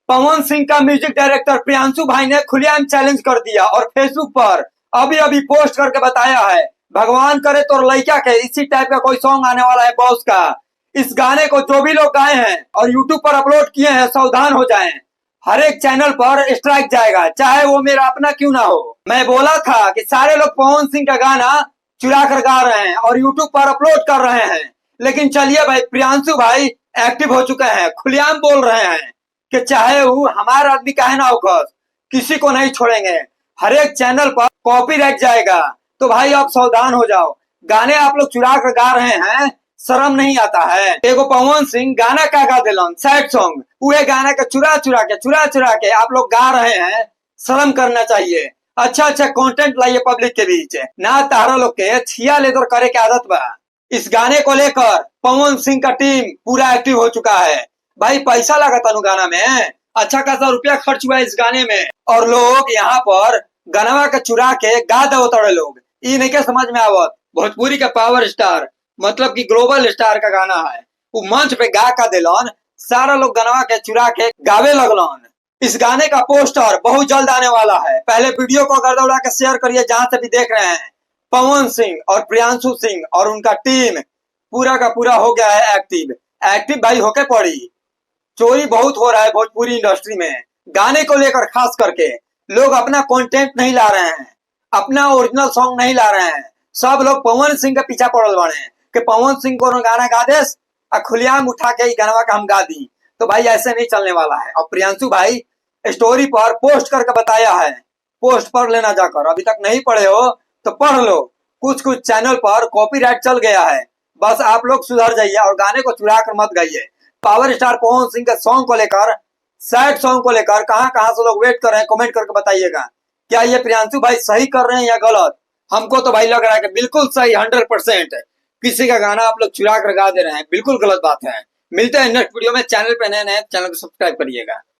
पवन सिंह का music director Priyanshu भाई ने खुलेआम चैलेंज कर दिया और फेसबुक पर अभी अभी पोस्ट करके बताया है, भगवान करे तो लड़का के इसी टाइप का कोई सॉन्ग आने वाला है बॉस का। इस गाने को जो भी लोग गाए हैं और यूट्यूब पर अपलोड किए हैं सावधान हो जाएं। हर एक चैनल पर स्ट्राइक जाएगा, चाहे वो मेरा अपना क्यों ना हो। मैं बोला था कि सारे लोग पवन सिंह का गाना चुरा कर गा रहे हैं और यूट्यूब पर अपलोड कर रहे हैं, लेकिन चलिए भाई, प्रियांशु भाई एक्टिव हो चुके हैं, खुलेआम बोल रहे हैं कि चाहे वो हमारा आदमी काहे ना होकर किसी को नहीं छोड़ेंगे। हर एक चैनल पर कॉपीराइट जाएगा, तो भाई आप सावधान हो जाओ। गाने आप लोग चुरा कर गा रहे हैं, शर्म नहीं आता है। एगो पवन सिंह गाना का गा दिलन सैड सॉन्ग, उहे गाना के चुरा के आप लोग गा रहे हैं, शर्म करना चाहिए। अच्छा अच्छा कंटेंट लाइए पब्लिक के बीच, ना तारा लोग के छिया लेदर करे के आदत बा। इस गाने को लेकर पवन सिंह का टीम पूरा एक्टिव हो चुका है। भाई पैसा लगा था गाना में, अच्छा खासा रुपया खर्च हुआ इस गाने में, और लोग यहाँ पर गनवा के चुरा के गा दो तोड़े लोग। ये नहीं के समझ में आवत, भोजपुरी का पावर स्टार मतलब कि ग्लोबल स्टार का गाना है, वो मंच पे गा का दिलन, सारा लोग गनवा के चुरा के गावे लगलन। इस गाने का पोस्टर बहुत जल्द आने वाला है, पहले वीडियो को गर्दा उड़ा के शेयर करिए जहां से भी देख रहे हैं। पवन सिंह और प्रियांशु सिंह और उनका टीम पूरा का पूरा हो गया है एक्टिव। एक्टिव भाई होके पड़ी, चोरी बहुत हो रहा है भोजपुरी इंडस्ट्री में। गाने को लेकर खास करके लोग अपना कंटेंट नहीं ला रहे हैं, अपना ओरिजिनल सॉन्ग नहीं ला रहे हैं, सब लोग पवन सिंह के पीछा पड़ल बने कि पवन सिंह को गाना गा दे और खुलेआम उठा के गानवा का हम गा दी। तो भाई ऐसे नहीं चलने वाला है। और प्रियांशु भाई स्टोरी पर पोस्ट करके बताया है, पोस्ट पढ़ लेना जाकर, अभी तक नहीं पढ़े हो तो पढ़ लो। कुछ कुछ चैनल पर कॉपीराइट चल गया है, बस आप लोग सुधर जाइए और गाने को चुरा कर मत गाइए। पावर स्टार पवन सिंह के सॉन्ग को लेकर, सैड सॉन्ग को लेकर कहां कहां से लोग वेट कर रहे हैं, कमेंट करके बताइएगा। क्या ये प्रियांशु भाई सही कर रहे हैं या गलत? हमको तो भाई लग रहा है कि बिल्कुल सही 100%। किसी का गाना आप लोग चुरा कर गा दे रहे हैं, बिल्कुल गलत बात है। मिलते हैं नेक्स्ट वीडियो में। चैनल पे नए नए, चैनल को सब्सक्राइब करिएगा।